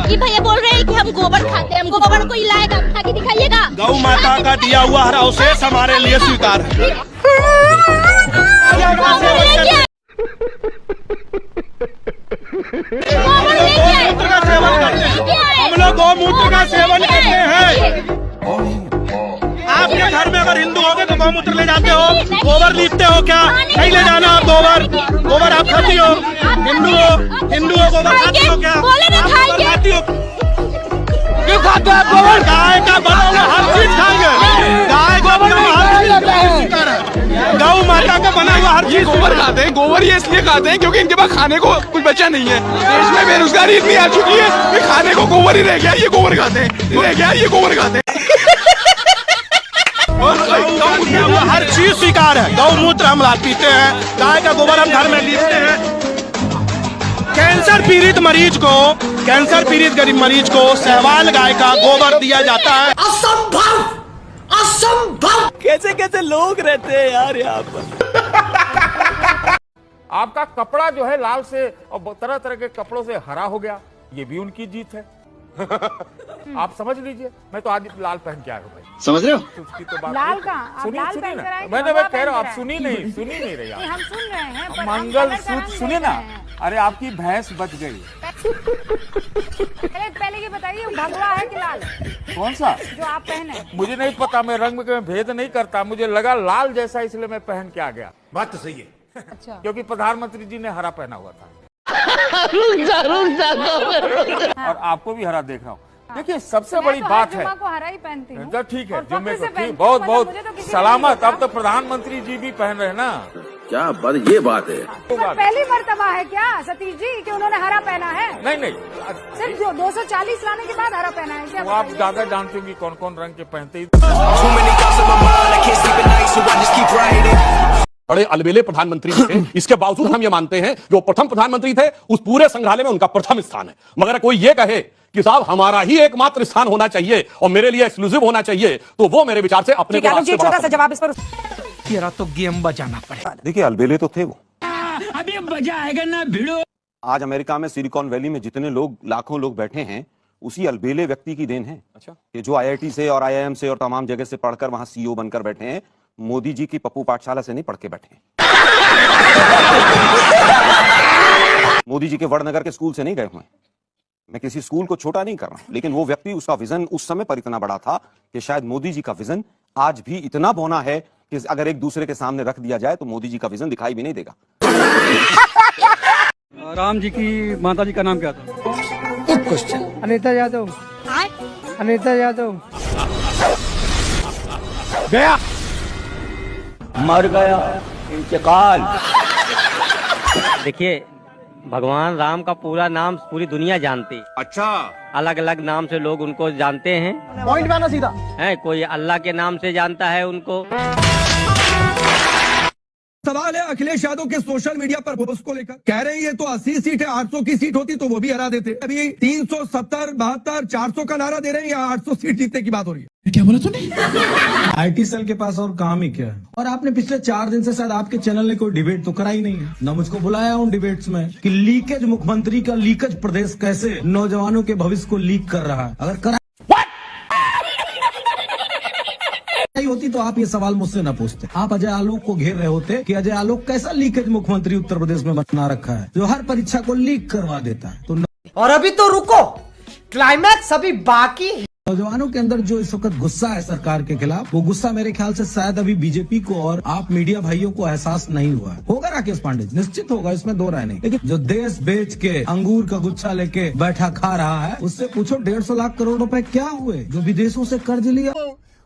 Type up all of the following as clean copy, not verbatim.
कि भैया बोल रहे हैं कि हम गोबर खाते हैं, हम गोबर को हिलाएगा, खा के दिखाइएगा। गौ माता का दिया हुआ हर अवशेष हमारे लिए स्वीकार है। हम लोग गौमूत्र का सेवन करते हैं। आपके घर में अगर हिंदू होगे तो गौमूत्र ले जाते हो, गोबर लीपते हो क्या? नहीं ले जाना आप गोबर आप खाती हो। हिंदू हो गोबर खाती हो क्या? गोबर खाती हो? क्यों खाते हो गोबर? गाय का बना हुआ हर चीज खाएंगे। गाय का बना हुआ हर चीज, गौ माता का बना हुआ हर चीज गोबर खाते हैं। गोबर ये इसलिए खाते हैं क्योंकि इनके पास खाने को कुछ बचा नहीं है। देश में बेरोजगारी इतनी आ चुकी है कि खाने को गोबर ही रह गया, ये गोबर खाते हैं, रह गया ये गोबर खाते हैं। हर चीज स्वीकार है। गौमूत्र हम पीते हैं, गाय का गोबर हम घर में लीपते हैं। कैंसर पीड़ित गरीब मरीज को सहवाल गाय का गोबर दिया जाता है। असंभव कैसे कैसे लोग रहते हैं यार यहाँ पर। आपका कपड़ा जो है लाल से और तरह तरह के कपड़ों से हरा हो गया, ये भी उनकी जीत है। आप समझ लीजिए, मैं तो आज लाल पहन के आया हूँ भाई। समझ रहे हो? उसकी तो बात लाल का सुनिए लाल सुनिए पहन कर आए, मैं कह रहा हूँ, आप सुनी नहीं रही हम सुन रहे हैं पर मंगल सूत्र सुनिए ना। अरे आपकी भैंस बच गई। पहले ये बताइए भगवा है कि लाल? कौन सा जो आप पहने? मुझे नहीं पता, मैं रंग में भेद नहीं करता, मुझे लगा लाल जैसा इसलिए मैं पहन के आ गया। बात तो सही है। अच्छा, क्योंकि प्रधानमंत्री जी ने हरा पहना हुआ था। और आपको भी हरा देख रहा हूँ। देखिए सबसे बड़ी बात है, को हरा ही पहनती हूँ। तो ठीक है, और जुम्मे फख्र को से ठीक, बहुत बहुत मुझे तो किसी ने सलामत। नहीं अब तो प्रधानमंत्री जी भी पहन रहे हैं ना। क्या बात, ये बात है। देखा। पहली मर्तबा है क्या सतीश जी कि उन्होंने हरा पहना है? नहीं सिर्फ 240 लाने के बाद हरा पहना है क्या? वो आप ज्यादा जानते होंगे कौन कौन रंग के पहनते हैं। बड़े अलबेले प्रधानमंत्री थे, इसके बावजूद हम ये मानते हैं जो प्रथम प्रधानमंत्री थे उस पूरे संग्रहालय में उनका प्रथम स्थान है। मगर कोई ये कहे कि साहब हमारा ही एकमात्र स्थान होना चाहिए और मेरे लिए एक्सक्लूसिव होना चाहिए, तो वो मेरे विचार से अपने को छोटा सा जवाब इस पर। तेरा तो गेम बजाना पड़ेगा। देखिए अलबेले तो थे वो, अभी मजा आएगा ना भिड़ो। आज अमेरिका में सिलिकॉन वैली में जितने लोग, लाखों लोग बैठे हैं, उसी अलबेले व्यक्ति की देन है। अच्छा, कि जो IIT से और IIM से और तमाम जगह से पढ़कर वहां CEO बनकर बैठे हैं। मोदी जी की पप्पू पाठशाला से नहीं पढ़ के बैठे हैं। मोदी जी के वड़नगर के स्कूल से नहीं गए हुए। मैं किसी स्कूल को छोटा नहीं कर रहा हूं, लेकिन वो व्यक्ति, उसका विजन उस समय पर इतना बड़ा था कि शायद मोदी जी का विजन आज भी इतना बौना है कि अगर एक दूसरे के सामने रख दिया जाए तो मोदी जी का विजन दिखाई भी नहीं देगा। राम जी की माता जी का नाम क्या था? एक क्वेश्चन। अनीता यादव। गया, मर गया, इंतकाल। देखिए भगवान राम का पूरा नाम पूरी दुनिया जानती। अच्छा, अलग अलग नाम से लोग उनको जानते हैं। पॉइंट में आना सीधा है, कोई अल्लाह के नाम से जानता है उनको। सवाल है अखिलेश यादव के सोशल मीडिया पर पोस्ट को लेकर, कह रहे हैं ये तो 80 सीट है, 800 की सीट होती तो वो भी हरा देते। अभी 370, 72, 400 का नारा दे रहे हैं, या 800 सीट जीतने की बात हो रही है। क्या बोला तूने? IT सेल के पास और काम ही क्या है? और आपने पिछले 4 दिन से शायद आपके चैनल ने कोई डिबेट तो करा ही नहीं है, न मुझको बुलाया उन डिबेट्स में कि लीकेज मुख्यमंत्री का लीकेज प्रदेश कैसे नौजवानों के भविष्य को लीक कर रहा है। अगर करा होती तो आप ये सवाल मुझसे न पूछते। आप अजय आलोक को घेर रहे होते कि अजय आलोक कैसा लीकेज मुख्यमंत्री उत्तर प्रदेश में बना रखा है जो हर परीक्षा को लीक करवा देता है। तो और अभी तो रुको, क्लाइमैक्स अभी बाकी है। नौजवानों के अंदर जो इस वक्त गुस्सा है सरकार के खिलाफ, वो गुस्सा मेरे ख्याल से शायद अभी बीजेपी को और आप मीडिया भाइयों को एहसास नहीं हुआ है। होगा राकेश पांडे, निश्चित होगा, इसमें दो राय नहीं। लेकिन जो देश बेच के अंगूर का गुच्छा लेके बैठा खा रहा है, उससे पूछो 150 लाख करोड़ रुपए क्या हुए जो विदेशों से कर्ज लिया।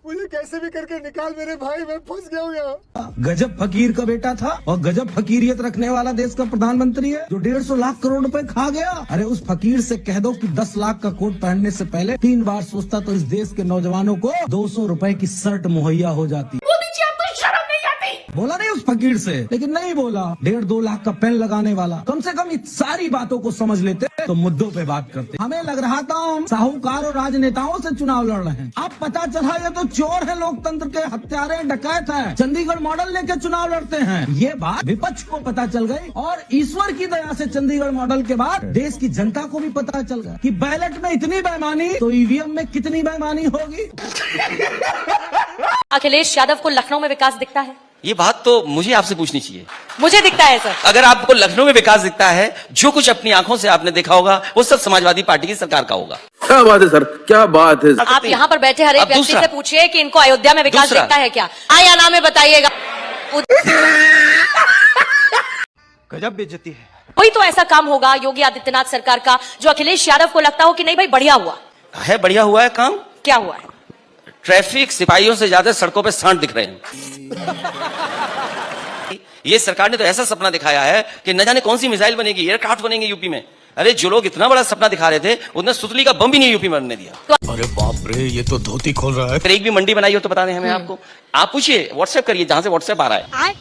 मुझे कैसे भी करके निकाल मेरे भाई, मैं फंस गया हूँ यहाँ। गजब फकीर का बेटा था और गजब फकीरियत रखने वाला देश का प्रधानमंत्री है जो 150 लाख करोड़ रुपए खा गया। अरे उस फकीर से कह दो कि 10 लाख का कोट पहनने से पहले 3 बार सोचता तो इस देश के नौजवानों को 200 रुपए की शर्ट मुहैया हो जाती। मोदी जी आपको शर्म नहीं आती? बोला नहीं उस फकीर से, लेकिन नहीं बोला 1.5-2 लाख का पेन लगाने वाला। कम से कम इस सारी बातों को समझ लेते तो मुद्दों पे बात करते। हमें लग रहा था हम साहूकार और राजनेताओं से चुनाव लड़ रहे हैं, अब पता चला ये तो चोर है, लोकतंत्र के हत्यारे, डकैत है, चंडीगढ़ मॉडल लेके चुनाव लड़ते हैं। ये बात विपक्ष को पता चल गई और ईश्वर की दया से चंडीगढ़ मॉडल के बाद देश की जनता को भी पता चल गया कि बैलेट में इतनी बेईमानी तो ईवीएम में कितनी बेईमानी होगी। अखिलेश यादव को लखनऊ में विकास दिखता है? ये बात तो मुझे आपसे पूछनी चाहिए। मुझे दिखता है सर। अगर आपको लखनऊ में विकास दिखता है, जो कुछ अपनी आंखों से आपने देखा होगा वो सब समाजवादी पार्टी की सरकार का होगा। क्या बात है सर, क्या बात है। आप यहाँ पर बैठे हर एक व्यक्ति से पूछिए कि इनको अयोध्या में विकास दिखता है क्या? आया नाम में बताइएगा। गजब बेइज्जती है। कोई तो ऐसा काम होगा योगी आदित्यनाथ सरकार का जो अखिलेश यादव को लगता हो कि नहीं भाई बढ़िया हुआ है। बढ़िया हुआ है काम। क्या हुआ है? ट्रैफिक सिपाहियों से ज्यादा सड़कों पे सांड दिख रहे हैं। ये सरकार ने तो ऐसा सपना दिखाया है कि न जाने कौन सी मिसाइल बनेगी, एयरक्राफ्ट बनेंगे यूपी में। अरे जो लोग इतना बड़ा सपना दिखा रहे थे उन्हें सुतली का बम भी नहीं यूपी में बनने दिया। अरे बाप रे, ये तो धोती खोल रहा है। फिर एक भी मंडी बनाई हो तो बता दें हमें। आपको आप पूछिए, व्हाट्सएप करिए जहां से व्हाट्सएप आ रहा है।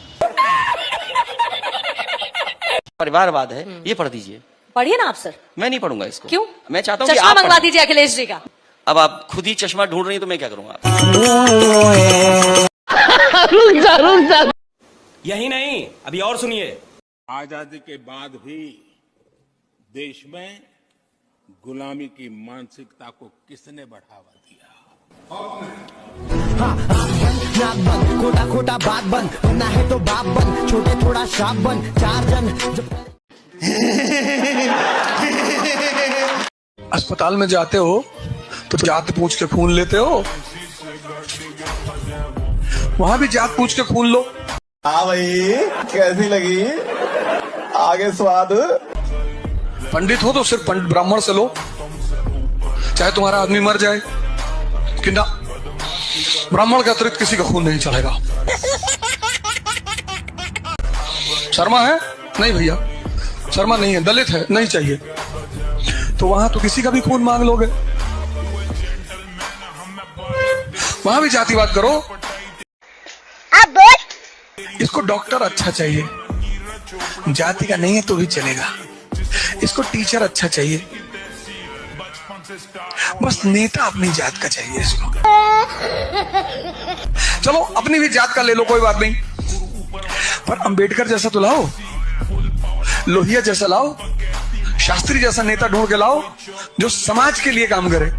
परिवारवाद है, ये पढ़ दीजिए। पढ़िए ना आप सर। मैं नहीं पढ़ूंगा इसको। क्यों? मैं चाहता हूँ चश्मा मंगवा दीजिए अखिलेश जी का। अब आप खुद ही चश्मा ढूंढ रही हैं तो मैं क्या करूंगा? यही नहीं, अभी और सुनिए। आजादी के बाद भी देश में गुलामी की मानसिकता को किसने बढ़ावा दिया? खोटा खोटा बात बन, ना है तो बाप बन, छोटे थोड़ा शाप बन, 4 जन। अस्पताल में जाते हो तो जात पूछ के खून लेते हो, वहां भी जात पूछ के खून लो। हाँ भाई, कैसी लगी? आगे स्वाद। पंडित हो तो सिर्फ पंडित ब्राह्मण से लो, चाहे तुम्हारा आदमी मर जाए, कि ना ब्राह्मण के अतिरिक्त किसी का खून नहीं चलेगा। शर्मा है? नहीं भैया, शर्मा नहीं है, दलित है, नहीं चाहिए, तो वहां तो किसी का भी खून मांग लोगे। वहां भी जातिवाद करो। इसको डॉक्टर अच्छा चाहिए, जाति का नहीं है तो भी चलेगा। इसको टीचर अच्छा चाहिए, बस नेता अपनी जात का चाहिए इसको। चलो अपनी भी जात का ले लो, कोई बात नहीं, पर अंबेडकर जैसा तो लाओ, लोहिया जैसा लाओ, शास्त्री जैसा नेता ढूंढ के लाओ जो समाज के लिए काम करे।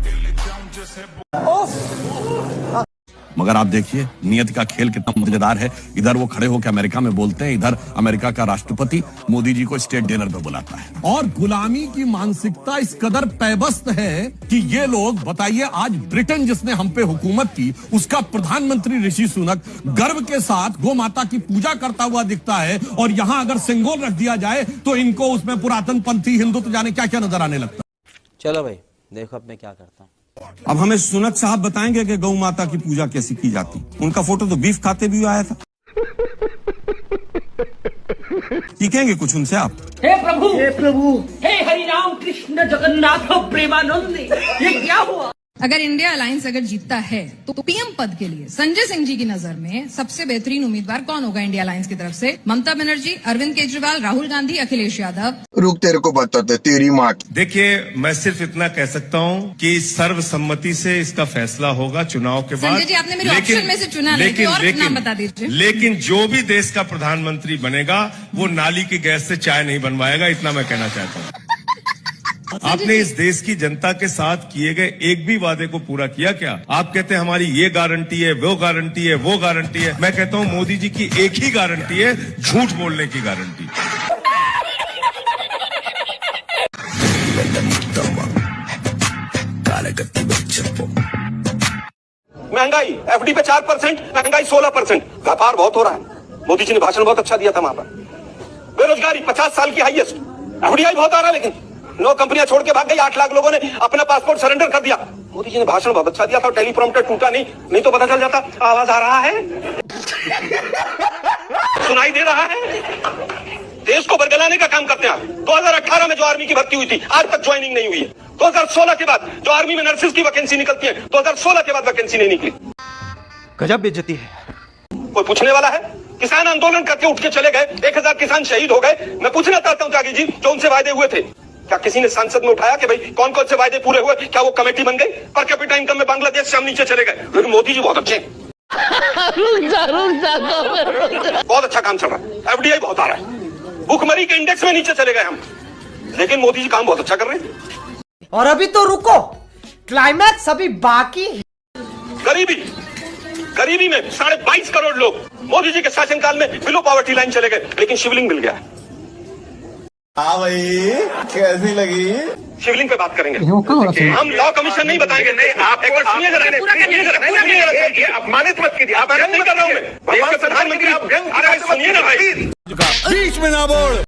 मगर आप देखिए नियत का खेल कितना मजेदार है। इधर वो खड़े होकर अमेरिका में बोलते हैं, इधर अमेरिका का राष्ट्रपति मोदी जी को स्टेट डिनर पे बुलाता है। और गुलामी की मानसिकता इस कदर पैबस्त है कि ये लोग बताइए, आज ब्रिटेन जिसने हम पे हुकूमत की उसका प्रधानमंत्री ऋषि सुनक गर्व के साथ गौ माता की पूजा करता हुआ दिखता है, और यहाँ अगर सिंगोल रख दिया जाए तो इनको उसमें पुरातन पंथी हिंदुत्व जाने क्या क्या नजर आने लगता है। चलो भाई देखो अब मैं क्या करता हूँ। अब हमें सुनक साहब बताएंगे कि गौ माता की पूजा कैसी की जाती। उनका फोटो तो बीफ खाते भी आया था। सीखेंगे कुछ उनसे आप। हे प्रभु, हे प्रभु, हे हरि राम कृष्ण जगन्नाथ प्रेमानंद, ये क्या हुआ? अगर इंडिया अलायंस अगर जीतता है तो पीएम पद के लिए संजय सिंह जी की नजर में सबसे बेहतरीन उम्मीदवार कौन होगा इंडिया अलायंस की तरफ से? ममता बनर्जी, अरविंद केजरीवाल, राहुल गांधी, अखिलेश यादव? रुक, तेरे को बताते तेरी माँ। देखिए, मैं सिर्फ इतना कह सकता हूँ कि सर्वसम्मति से इसका फैसला होगा चुनाव के बाद। संजय जी आपने मेरे ऑप्शन में से चुना, लेकिन नाम बता दीजिए। लेकिन जो भी देश का प्रधानमंत्री बनेगा वो नाली की गैस से चाय नहीं बनवाएगा, इतना मैं कहना चाहता हूँ। आपने इस देश की जनता के साथ किए गए एक भी वादे को पूरा किया क्या? आप कहते हैं हमारी ये गारंटी है, वो गारंटी है, वो गारंटी है। मैं कहता हूं मोदी जी की एक ही गारंटी है, झूठ बोलने की गारंटी। महंगाई एफडी पे 4%, महंगाई 16%, व्यापार बहुत हो रहा है। मोदी जी ने भाषण बहुत अच्छा दिया था वहां पर। बेरोजगारी 50 साल की हाईएस्ट, एफडीआई बहुत आ रहा है, लेकिन 9 कंपनियां छोड़ के भाग गई। 8 लाख लोगों ने अपना पासपोर्ट सरेंडर कर दिया। मोदी जी ने भाषण बहुत अच्छा दिया था, टेलीप्रॉम्प्टर टूटा नहीं तो पता चल जाता। आवाज आ रहा है, सुनाई दे रहा है। देश को बरगलाने का काम करते हैं। 2018 में जो आर्मी की भर्ती हुई थी आज तक ज्वाइनिंग नहीं हुई है। 2016 के बाद जो आर्मी में नर्सेज की वैकेंसी निकलती है, 2016 के बाद वैकेंसी नहीं निकली। गजब बेइज्जती है। कोई पूछने वाला है? किसान आंदोलन करके उठ के चले गए, 1000 किसान शहीद हो गए। मैं पूछना चाहता हूं त्यागी जी, जो उनसे वादे हुए थे, क्या किसी ने संसद में उठाया कि भाई कौन कौन से वादे पूरे हुए? क्या वो कमेटी बन गई? पर कैपिटा इनकम में बांग्लादेश से हम नीचे चले गए, लेकिन मोदी जी बहुत अच्छे हैं। बहुत अच्छा काम चल रहा है, एफडीआई बहुत आ रहा है, भूखमरी के इंडेक्स में नीचे चले गए हम, लेकिन मोदी जी काम बहुत अच्छा कर रहे हैं। और अभी तो रुको, क्लाइमैक्स अभी बाकी है। गरीबी में 22.5 करोड़ लोग मोदी जी के शासनकाल में बिलो पॉवर्टी लाइन चले गए, लेकिन शिवलिंग मिल गया। हाँ भाई, कैसी लगी? शिवलिंग पे बात करेंगे, हम लॉ कमीशन नहीं बताएंगे। नहीं, आप एक बार सुनिए जरा, अपमानित मत कीजिए, आप नहीं कर रहा हूं मैं, प्रधानमंत्री, आप सुनिए ना भाई, बीच में ना बोल।